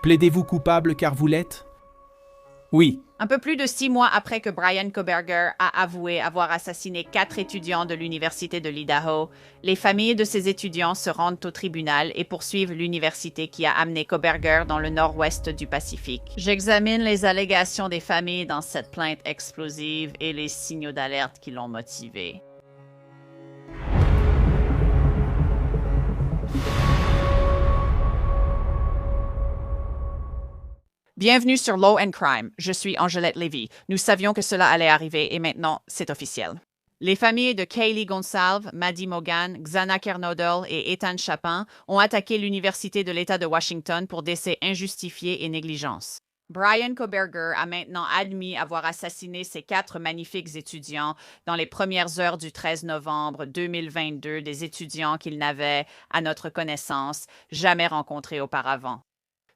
Plaidez-vous coupable car vous l'êtes? Oui. Un peu plus de 6 mois après que Brian Koberger a avoué avoir assassiné 4 étudiants de l'Université de l'Idaho, les familles de ces étudiants se rendent au tribunal et poursuivent l'université qui a amené Koberger dans le nord-ouest du Pacifique. J'examine les allégations des familles dans cette plainte explosive et les signaux d'alerte qui l'ont motivé. Bienvenue sur Law and Crime. Je suis Angelette Lévy. Nous savions que cela allait arriver et maintenant, c'est officiel. Les familles de Kaylee Gonsalve, Maddie Mogan, Xana Kernodle et Ethan Chapin ont attaqué l'Université de l'État de Washington pour décès injustifiés et négligence. Brian Koberger a maintenant admis avoir assassiné ces 4 magnifiques étudiants dans les premières heures du 13 novembre 2022, des étudiants qu'il n'avait, à notre connaissance, jamais rencontrés auparavant.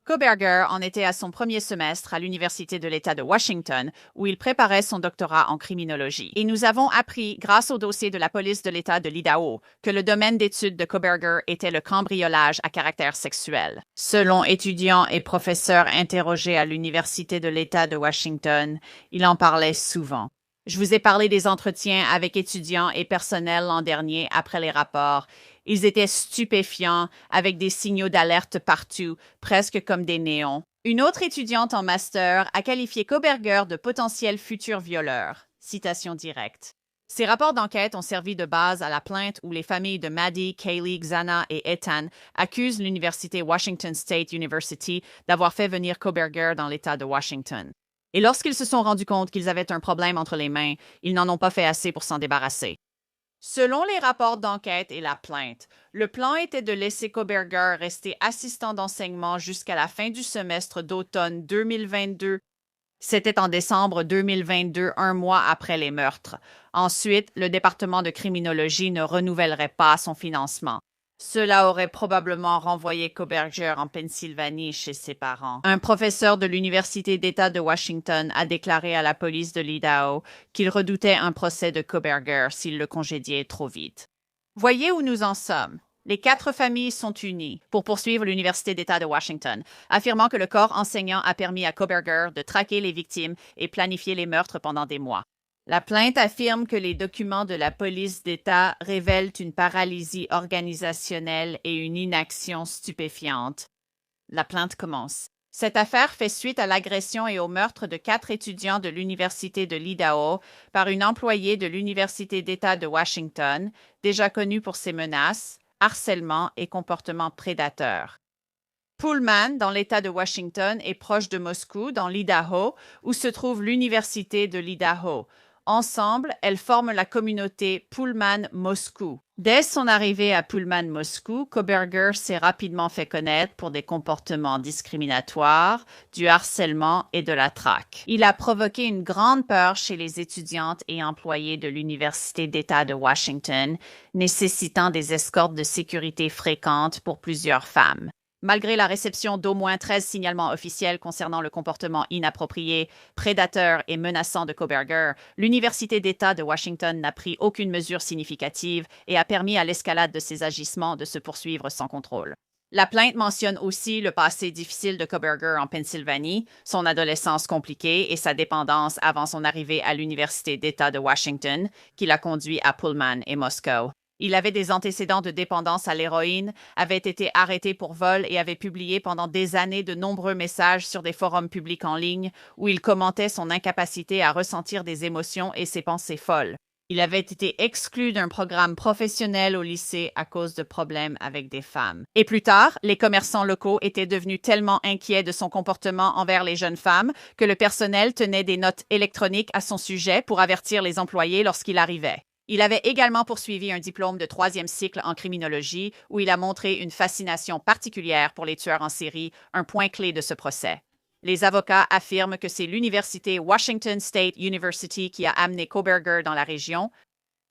Koberger en était à son premier semestre à l'Université de l'État de Washington, où il préparait son doctorat en criminologie. Et nous avons appris, grâce au dossier de la police de l'État de l'Idaho, que le domaine d'études de Koberger était le cambriolage à caractère sexuel. Selon étudiants et professeurs interrogés à l'Université de l'État de Washington, il en parlait souvent. Je vous ai parlé des entretiens avec étudiants et personnel l'an dernier après les rapports. Ils étaient stupéfiants, avec des signaux d'alerte partout, presque comme des néons. Une autre étudiante en master a qualifié Koberger de potentiel futur violeur. Citation directe. Ces rapports d'enquête ont servi de base à la plainte où les familles de Maddie, Kaylee, Xana et Ethan accusent l'université Washington State University d'avoir fait venir Koberger dans l'État de Washington. Et lorsqu'ils se sont rendus compte qu'ils avaient un problème entre les mains, ils n'en ont pas fait assez pour s'en débarrasser. Selon les rapports d'enquête et la plainte, le plan était de laisser Koberger rester assistant d'enseignement jusqu'à la fin du semestre d'automne 2022. C'était en décembre 2022, un mois après les meurtres. Ensuite, le département de criminologie ne renouvellerait pas son financement. Cela aurait probablement renvoyé Koberger en Pennsylvanie chez ses parents. Un professeur de l'Université d'État de Washington a déclaré à la police de l'Idaho qu'il redoutait un procès de Koberger s'il le congédiait trop vite. Voyez où nous en sommes. Les 4 familles sont unies pour poursuivre l'Université d'État de Washington, affirmant que le corps enseignant a permis à Koberger de traquer les victimes et planifier les meurtres pendant des mois. La plainte affirme que les documents de la police d'État révèlent une paralysie organisationnelle et une inaction stupéfiante. La plainte commence. Cette affaire fait suite à l'agression et au meurtre de 4 étudiants de l'Université de l'Idaho par une employée de l'Université d'État de Washington, déjà connue pour ses menaces, harcèlement et comportements prédateurs. Pullman, dans l'État de Washington, est proche de Moscou, dans l'Idaho, où se trouve l'Université de l'Idaho. Ensemble, elles forment la communauté Pullman-Moscou. Dès son arrivée à Pullman-Moscou, Koberger s'est rapidement fait connaître pour des comportements discriminatoires, du harcèlement et de la traque. Il a provoqué une grande peur chez les étudiantes et employés de l'Université d'État de Washington, nécessitant des escortes de sécurité fréquentes pour plusieurs femmes. Malgré la réception d'au moins 13 signalements officiels concernant le comportement inapproprié, prédateur et menaçant de Koberger, l'Université d'État de Washington n'a pris aucune mesure significative et a permis à l'escalade de ses agissements de se poursuivre sans contrôle. La plainte mentionne aussi le passé difficile de Koberger en Pennsylvanie, son adolescence compliquée et sa dépendance avant son arrivée à l'Université d'État de Washington, qui l'a conduit à Pullman et Moscou. Il avait des antécédents de dépendance à l'héroïne, avait été arrêté pour vol et avait publié pendant des années de nombreux messages sur des forums publics en ligne où il commentait son incapacité à ressentir des émotions et ses pensées folles. Il avait été exclu d'un programme professionnel au lycée à cause de problèmes avec des femmes. Et plus tard, les commerçants locaux étaient devenus tellement inquiets de son comportement envers les jeunes femmes que le personnel tenait des notes électroniques à son sujet pour avertir les employés lorsqu'il arrivait. Il avait également poursuivi un diplôme de 3e cycle en criminologie où il a montré une fascination particulière pour les tueurs en série, un point clé de ce procès. Les avocats affirment que c'est l'université Washington State University qui a amené Koberger dans la région.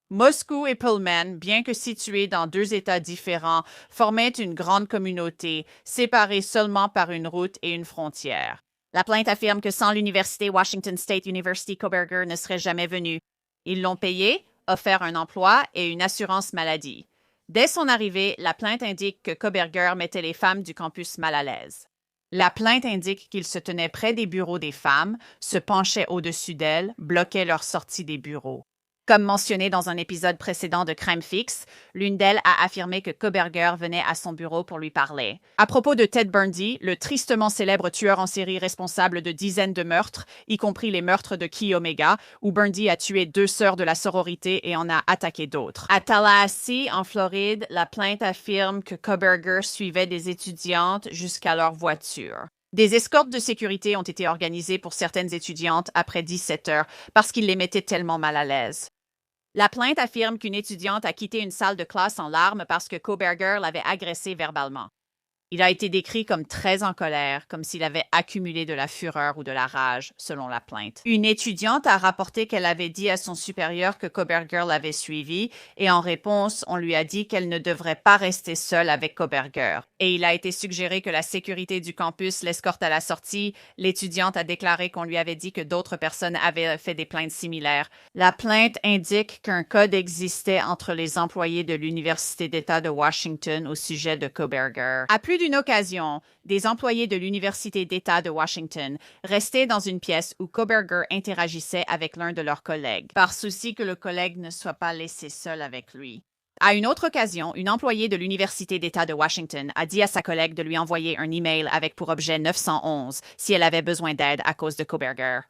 Moscou et Pullman, bien que situés dans 2 États différents, formaient une grande communauté, séparée seulement par une route et une frontière. La plainte affirme que sans l'université Washington State University, Koberger ne serait jamais venu. Ils l'ont payé, offert un emploi et une assurance maladie. Dès son arrivée, la plainte indique que Koberger mettait les femmes du campus mal à l'aise. La plainte indique qu'il se tenait près des bureaux des femmes, se penchait au-dessus d'elles, bloquait leur sortie des bureaux. Comme mentionné dans un épisode précédent de Crime Fixe, l'une d'elles a affirmé que Kohberger venait à son bureau pour lui parler. À propos de Ted Bundy, le tristement célèbre tueur en série responsable de dizaines de meurtres, y compris les meurtres de Key Omega, où Bundy a tué 2 sœurs de la sororité et en a attaqué d'autres. À Tallahassee, en Floride, la plainte affirme que Kohberger suivait des étudiantes jusqu'à leur voiture. Des escortes de sécurité ont été organisées pour certaines étudiantes après 17 heures parce qu'il les mettait tellement mal à l'aise. La plainte affirme qu'une étudiante a quitté une salle de classe en larmes parce que Kohberger l'avait agressée verbalement. Il a été décrit comme très en colère, comme s'il avait accumulé de la fureur ou de la rage, selon la plainte. Une étudiante a rapporté qu'elle avait dit à son supérieur que Kohberger l'avait suivie, et en réponse, on lui a dit qu'elle ne devrait pas rester seule avec Kohberger. Et il a été suggéré que la sécurité du campus l'escorte à la sortie. L'étudiante a déclaré qu'on lui avait dit que d'autres personnes avaient fait des plaintes similaires. La plainte indique qu'un code existait entre les employés de l'Université d'État de Washington au sujet de Kohberger. À plus d'une occasion, des employés de l'Université d'État de Washington restaient dans une pièce où Kohberger interagissait avec l'un de leurs collègues, par souci que le collègue ne soit pas laissé seul avec lui. À une autre occasion, une employée de l'Université d'État de Washington a dit à sa collègue de lui envoyer un email avec pour objet 911 si elle avait besoin d'aide à cause de Kohberger.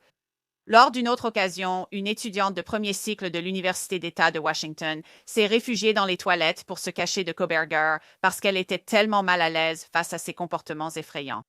Lors d'une autre occasion, une étudiante de premier cycle de l'Université d'État de Washington s'est réfugiée dans les toilettes pour se cacher de Kohberger parce qu'elle était tellement mal à l'aise face à ses comportements effrayants.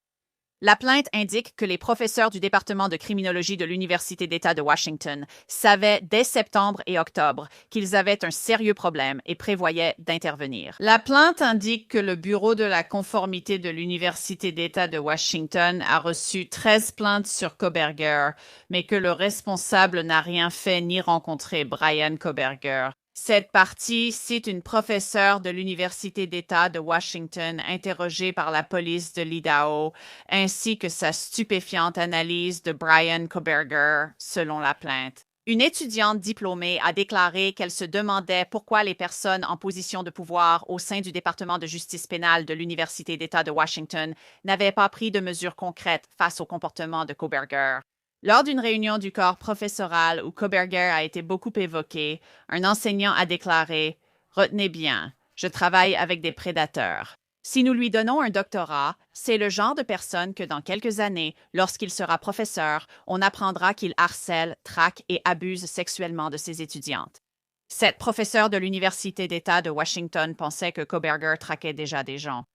La plainte indique que les professeurs du département de criminologie de l'Université d'État de Washington savaient dès septembre et octobre qu'ils avaient un sérieux problème et prévoyaient d'intervenir. La plainte indique que le bureau de la conformité de l'Université d'État de Washington a reçu 13 plaintes sur Kohberger, mais que le responsable n'a rien fait ni rencontré Brian Kohberger. Cette partie cite une professeure de l'Université d'État de Washington interrogée par la police de l'Idaho, ainsi que sa stupéfiante analyse de Brian Kohberger, selon la plainte. Une étudiante diplômée a déclaré qu'elle se demandait pourquoi les personnes en position de pouvoir au sein du département de justice pénale de l'Université d'État de Washington n'avaient pas pris de mesures concrètes face au comportement de Kohberger. Lors d'une réunion du corps professoral où Kohberger a été beaucoup évoqué, un enseignant a déclaré « Retenez bien, je travaille avec des prédateurs. Si nous lui donnons un doctorat, c'est le genre de personne que dans quelques années, lorsqu'il sera professeur, on apprendra qu'il harcèle, traque et abuse sexuellement de ses étudiantes. » Cette professeure de l'Université d'État de Washington pensait que Kohberger traquait déjà des gens.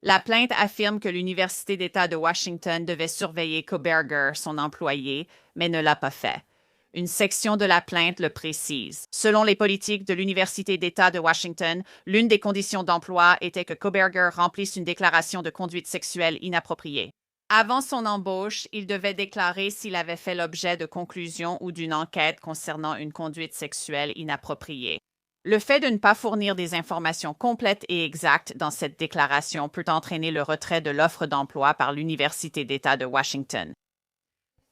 La plainte affirme que l'Université d'État de Washington devait surveiller Kohberger, son employé, mais ne l'a pas fait. Une section de la plainte le précise. Selon les politiques de l'Université d'État de Washington, l'une des conditions d'emploi était que Kohberger remplisse une déclaration de conduite sexuelle inappropriée. Avant son embauche, il devait déclarer s'il avait fait l'objet de conclusions ou d'une enquête concernant une conduite sexuelle inappropriée. Le fait de ne pas fournir des informations complètes et exactes dans cette déclaration peut entraîner le retrait de l'offre d'emploi par l'Université d'État de Washington.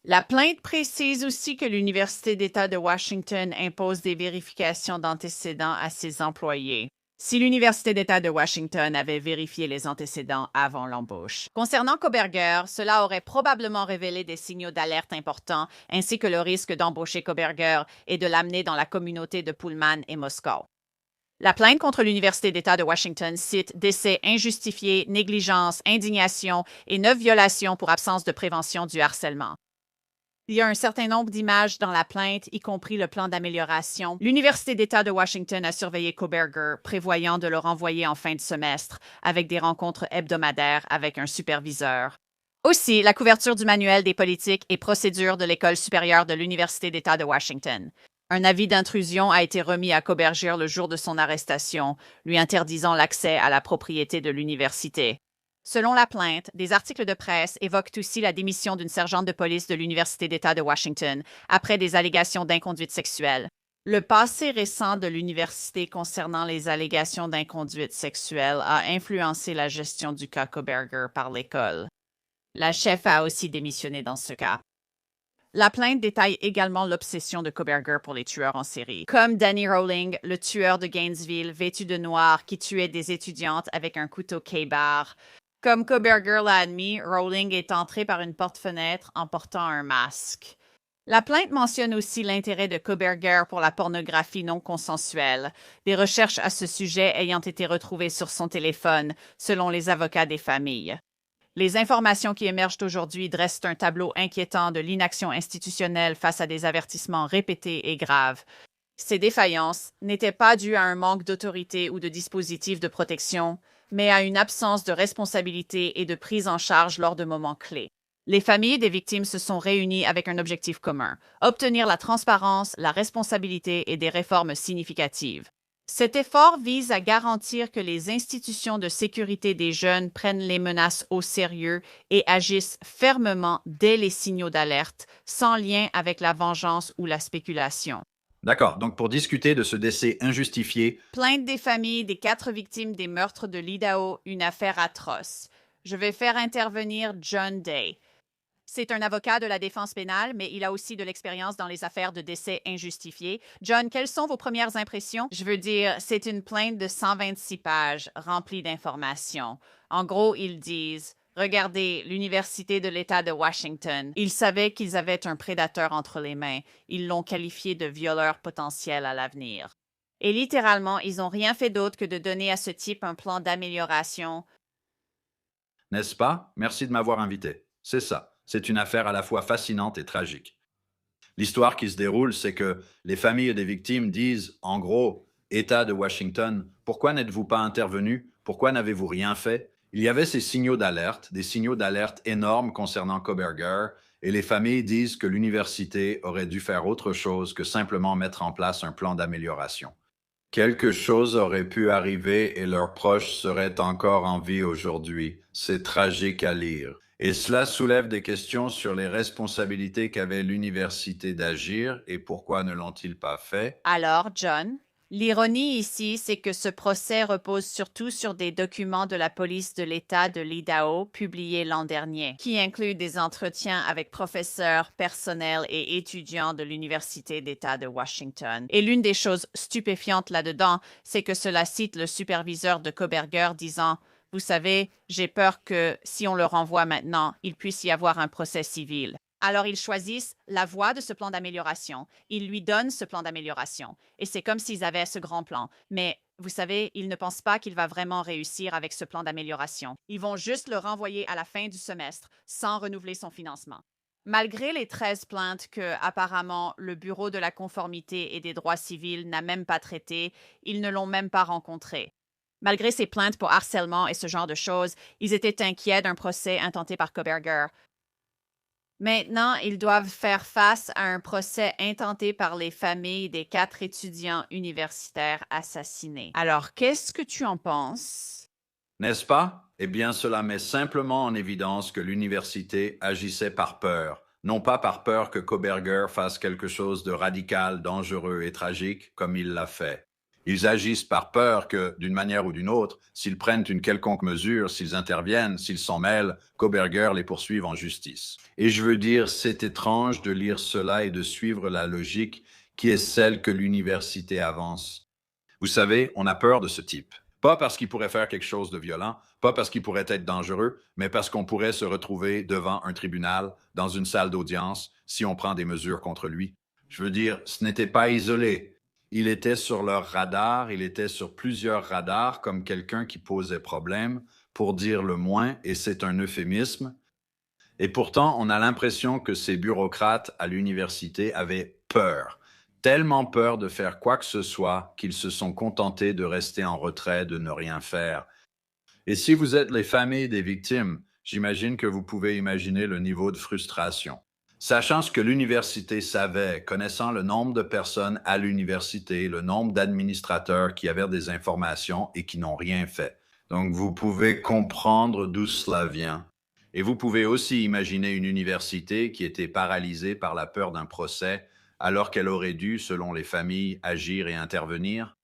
La plainte précise aussi que l'Université d'État de Washington impose des vérifications d'antécédents à ses employés. Si l'Université d'État de Washington avait vérifié les antécédents avant l'embauche. Concernant Kohberger, cela aurait probablement révélé des signaux d'alerte importants, ainsi que le risque d'embaucher Kohberger et de l'amener dans la communauté de Pullman et Moscow. La plainte contre l'Université d'État de Washington cite décès injustifié, négligence, indignation et 9 violations pour absence de prévention du harcèlement. Il y a un certain nombre d'images dans la plainte, y compris le plan d'amélioration. L'Université d'État de Washington a surveillé Kohberger, prévoyant de le renvoyer en fin de semestre, avec des rencontres hebdomadaires avec un superviseur. Aussi, la couverture du manuel des politiques et procédures de l'École supérieure de l'Université d'État de Washington. Un avis d'intrusion a été remis à Kohberger le jour de son arrestation, lui interdisant l'accès à la propriété de l'université. Selon la plainte, des articles de presse évoquent aussi la démission d'une sergente de police de l'Université d'État de Washington après des allégations d'inconduite sexuelle. Le passé récent de l'université concernant les allégations d'inconduite sexuelle a influencé la gestion du cas Kohberger par l'école. La chef a aussi démissionné dans ce cas. La plainte détaille également l'obsession de Kohberger pour les tueurs en série. Comme Danny Rowling, le tueur de Gainesville vêtu de noir qui tuait des étudiantes avec un couteau K-bar. Comme Koberger l'a admis, Rowling est entrée par une porte-fenêtre en portant un masque. La plainte mentionne aussi l'intérêt de Koberger pour la pornographie non consensuelle, des recherches à ce sujet ayant été retrouvées sur son téléphone, selon les avocats des familles. Les informations qui émergent aujourd'hui dressent un tableau inquiétant de l'inaction institutionnelle face à des avertissements répétés et graves. Ces défaillances n'étaient pas dues à un manque d'autorité ou de dispositifs de protection, mais à une absence de responsabilité et de prise en charge lors de moments clés. Les familles des victimes se sont réunies avec un objectif commun, obtenir la transparence, la responsabilité et des réformes significatives. Cet effort vise à garantir que les institutions de sécurité des jeunes prennent les menaces au sérieux et agissent fermement dès les signaux d'alerte, sans lien avec la vengeance ou la spéculation. D'accord, donc pour discuter de ce décès injustifié, Plainte des familles des 4 victimes des meurtres de l'Idaho, une affaire atroce. Je vais faire intervenir John Day. C'est un avocat de la défense pénale, mais il a aussi de l'expérience dans les affaires de décès injustifiés. John, quelles sont vos premières impressions? Je veux dire, c'est une plainte de 126 pages, remplie d'informations. En gros, ils disent: regardez, l'Université de l'État de Washington. Ils savaient qu'ils avaient un prédateur entre les mains. Ils l'ont qualifié de violeur potentiel à l'avenir. Et littéralement, ils n'ont rien fait d'autre que de donner à ce type un plan d'amélioration. n'est-ce pas? Merci de m'avoir invité. C'est ça. C'est une affaire à la fois fascinante et tragique. L'histoire qui se déroule, c'est que les familles des victimes disent, en gros, État de Washington, pourquoi n'êtes-vous pas intervenu? Pourquoi n'avez-vous rien fait? Il y avait ces signaux d'alerte, des signaux d'alerte énormes concernant Koberger, et les familles disent que l'université aurait dû faire autre chose que simplement mettre en place un plan d'amélioration. Quelque chose aurait pu arriver et leurs proches seraient encore en vie aujourd'hui. C'est tragique à lire. Et cela soulève des questions sur les responsabilités qu'avait l'université d'agir et pourquoi ne l'ont-ils pas fait. Alors, John, l'ironie ici, c'est que ce procès repose surtout sur des documents de la police de l'État de l'Idaho publiés l'an dernier, qui incluent des entretiens avec professeurs, personnels et étudiants de l'Université d'État de Washington. Et l'une des choses stupéfiantes là-dedans, c'est que cela cite le superviseur de Koberger disant: vous savez, j'ai peur que, si on le renvoie maintenant, il puisse y avoir un procès civil. Alors ils choisissent la voie de ce plan d'amélioration. Ils lui donnent ce plan d'amélioration. Et c'est comme s'ils avaient ce grand plan. Mais, vous savez, ils ne pensent pas qu'il va vraiment réussir avec ce plan d'amélioration. Ils vont juste le renvoyer à la fin du semestre, sans renouveler son financement. Malgré les 13 plaintes que, apparemment, le Bureau de la conformité et des droits civils n'a même pas traitées, ils ne l'ont même pas rencontré. Malgré ces plaintes pour harcèlement et ce genre de choses, ils étaient inquiets d'un procès intenté par Koberger. Maintenant, ils doivent faire face à un procès intenté par les familles des 4 étudiants universitaires assassinés. Alors, qu'est-ce que tu en penses? N'est-ce pas? Eh bien, cela met simplement en évidence que l'université agissait par peur, non pas par peur que Koberger fasse quelque chose de radical, dangereux et tragique comme il l'a fait. Ils agissent par peur que, d'une manière ou d'une autre, s'ils prennent une quelconque mesure, s'ils interviennent, s'ils s'en mêlent, Koberger les poursuive en justice. Et je veux dire, c'est étrange de lire cela et de suivre la logique qui est celle que l'université avance. Vous savez, on a peur de ce type. Pas parce qu'il pourrait faire quelque chose de violent, pas parce qu'il pourrait être dangereux, mais parce qu'on pourrait se retrouver devant un tribunal, dans une salle d'audience, si on prend des mesures contre lui. Je veux dire, ce n'était pas isolé. Il était sur leur radar, il était sur plusieurs radars comme quelqu'un qui posait problème, pour dire le moins, et c'est un euphémisme. Et pourtant, on a l'impression que ces bureaucrates à l'université avaient peur, tellement peur de faire quoi que ce soit qu'ils se sont contentés de rester en retrait, de ne rien faire. Et si vous êtes les familles des victimes, j'imagine que vous pouvez imaginer le niveau de frustration. Sachant ce que l'université savait, connaissant le nombre de personnes à l'université, le nombre d'administrateurs qui avaient des informations et qui n'ont rien fait. Donc, vous pouvez comprendre d'où cela vient. Et vous pouvez aussi imaginer une université qui était paralysée par la peur d'un procès, alors qu'elle aurait dû, selon les familles, agir et intervenir.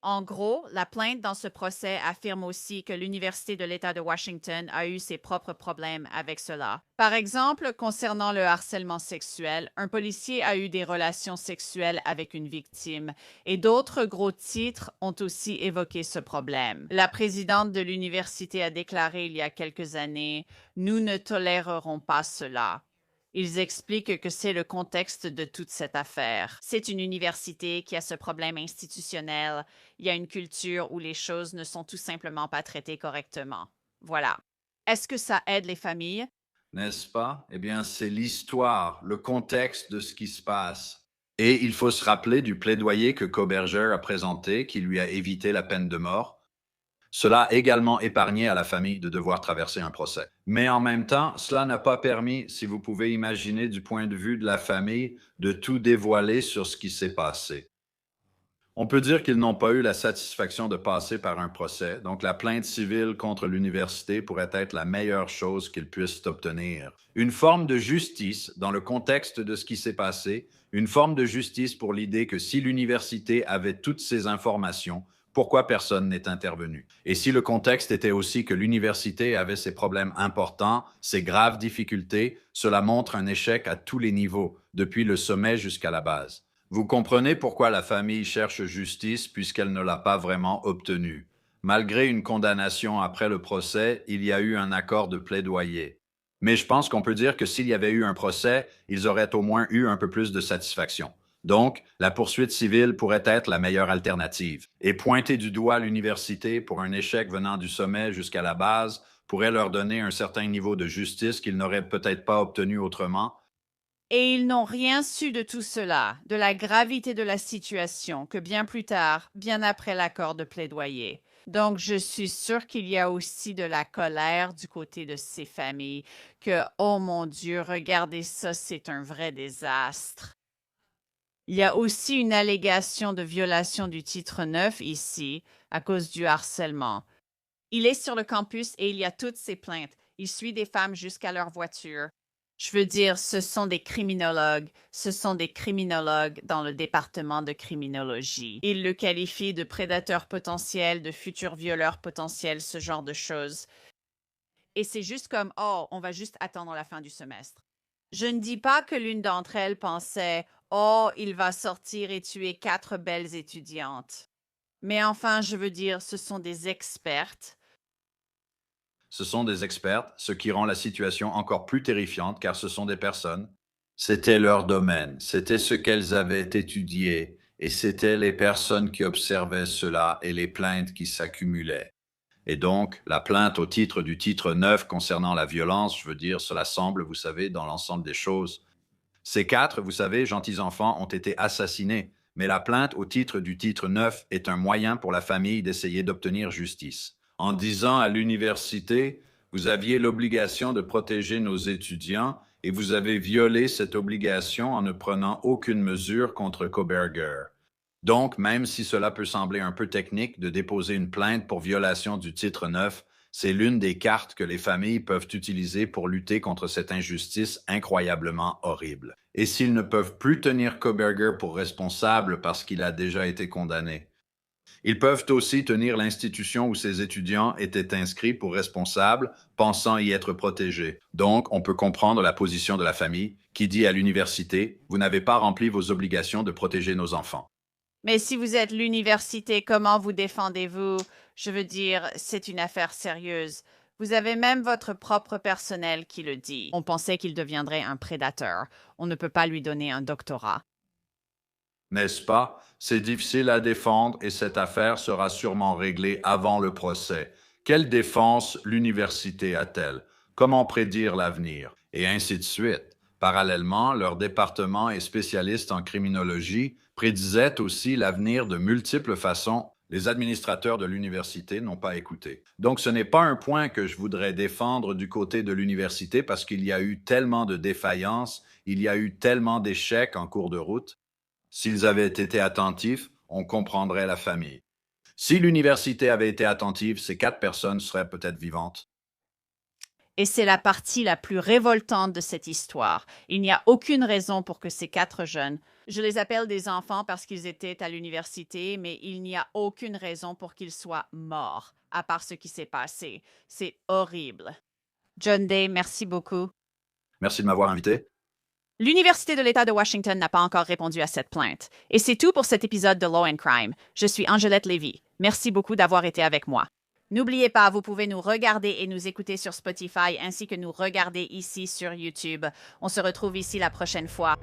En gros, la plainte dans ce procès affirme aussi que l'Université de l'État de Washington a eu ses propres problèmes avec cela. Par exemple, concernant le harcèlement sexuel, un policier a eu des relations sexuelles avec une victime et d'autres gros titres ont aussi évoqué ce problème. La présidente de l'université a déclaré il y a quelques années « Nous ne tolérerons pas cela ». Ils expliquent que c'est le contexte de toute cette affaire. C'est une université qui a ce problème institutionnel. Il y a une culture où les choses ne sont tout simplement pas traitées correctement. Voilà. Est-ce que ça aide les familles? N'est-ce pas? Eh bien, c'est l'histoire, le contexte de ce qui se passe. Et il faut se rappeler du plaidoyer que Koberger a présenté, qui lui a évité la peine de mort. Cela a également épargné à la famille de devoir traverser un procès. Mais en même temps, cela n'a pas permis, si vous pouvez imaginer du point de vue de la famille, de tout dévoiler sur ce qui s'est passé. On peut dire qu'ils n'ont pas eu la satisfaction de passer par un procès, donc la plainte civile contre l'université pourrait être la meilleure chose qu'ils puissent obtenir. Une forme de justice dans le contexte de ce qui s'est passé, une forme de justice pour l'idée que si l'université avait toutes ces informations, pourquoi personne n'est intervenu? Et si le contexte était aussi que l'université avait ses problèmes importants, ses graves difficultés, cela montre un échec à tous les niveaux, depuis le sommet jusqu'à la base. Vous comprenez pourquoi la famille cherche justice puisqu'elle ne l'a pas vraiment obtenue. Malgré une condamnation après le procès, il y a eu un accord de plaidoyer. Mais je pense qu'on peut dire que s'il y avait eu un procès, ils auraient au moins eu un peu plus de satisfaction. Donc, la poursuite civile pourrait être la meilleure alternative. Et pointer du doigt l'université pour un échec venant du sommet jusqu'à la base pourrait leur donner un certain niveau de justice qu'ils n'auraient peut-être pas obtenu autrement. Et ils n'ont rien su de tout cela, de la gravité de la situation, que bien plus tard, bien après l'accord de plaidoyer. Donc, je suis sûre qu'il y a aussi de la colère du côté de ces familles, que, oh mon Dieu, regardez ça, c'est un vrai désastre. Il y a aussi une allégation de violation du titre 9 ici, à cause du harcèlement. Il est sur le campus et il y a toutes ces plaintes. Il suit des femmes jusqu'à leur voiture. Je veux dire, ce sont des criminologues dans le département de criminologie. Ils le qualifient de prédateur potentiel, de futur violeur potentiel, ce genre de choses. Et c'est juste comme, oh, on va juste attendre la fin du semestre. Je ne dis pas que l'une d'entre elles pensait, oh, il va sortir et tuer 4 belles étudiantes. Mais enfin, je veux dire, ce sont des expertes. Ce sont des expertes, ce qui rend la situation encore plus terrifiante car ce sont des personnes. C'était leur domaine, c'était ce qu'elles avaient étudié et c'était les personnes qui observaient cela et les plaintes qui s'accumulaient. Et donc, la plainte au titre du titre 9 concernant la violence, je veux dire, cela semble, vous savez, dans l'ensemble des choses. Ces 4, vous savez, gentils enfants, ont été assassinés, mais la plainte au titre du titre 9 est un moyen pour la famille d'essayer d'obtenir justice. En disant à l'université, vous aviez l'obligation de protéger nos étudiants et vous avez violé cette obligation en ne prenant aucune mesure contre Koberger. Donc, même si cela peut sembler un peu technique de déposer une plainte pour violation du titre 9, c'est l'une des cartes que les familles peuvent utiliser pour lutter contre cette injustice incroyablement horrible. Et s'ils ne peuvent plus tenir Koberger pour responsable parce qu'il a déjà été condamné, ils peuvent aussi tenir l'institution où ces étudiants étaient inscrits pour responsable, pensant y être protégés. Donc, on peut comprendre la position de la famille qui dit à l'université, vous n'avez pas rempli vos obligations de protéger nos enfants. Mais si vous êtes l'université, comment vous défendez-vous? Je veux dire, c'est une affaire sérieuse. Vous avez même votre propre personnel qui le dit. On pensait qu'il deviendrait un prédateur. On ne peut pas lui donner un doctorat. N'est-ce pas? C'est difficile à défendre et cette affaire sera sûrement réglée avant le procès. Quelle défense l'université a-t-elle? Comment prédire l'avenir? Et ainsi de suite. Parallèlement, leur département et spécialiste en criminologie prédisaient aussi l'avenir de multiples façons. Les administrateurs de l'université n'ont pas écouté. Donc ce n'est pas un point que je voudrais défendre du côté de l'université parce qu'il y a eu tellement de défaillances, il y a eu tellement d'échecs en cours de route. S'ils avaient été attentifs, on comprendrait la famille. Si l'université avait été attentive, ces 4 personnes seraient peut-être vivantes. Et c'est la partie la plus révoltante de cette histoire. Il n'y a aucune raison pour que ces 4 jeunes, Je les appelle des enfants parce qu'ils étaient à l'université, mais il n'y a aucune raison pour qu'ils soient morts, à part ce qui s'est passé. C'est horrible. John Day, merci beaucoup. Merci de m'avoir invité. L'Université de l'État de Washington n'a pas encore répondu à cette plainte. Et c'est tout pour cet épisode de Law and Crime. Je suis Angelette Lévy. Merci beaucoup d'avoir été avec moi. N'oubliez pas, vous pouvez nous regarder et nous écouter sur Spotify ainsi que nous regarder ici sur YouTube. On se retrouve ici la prochaine fois.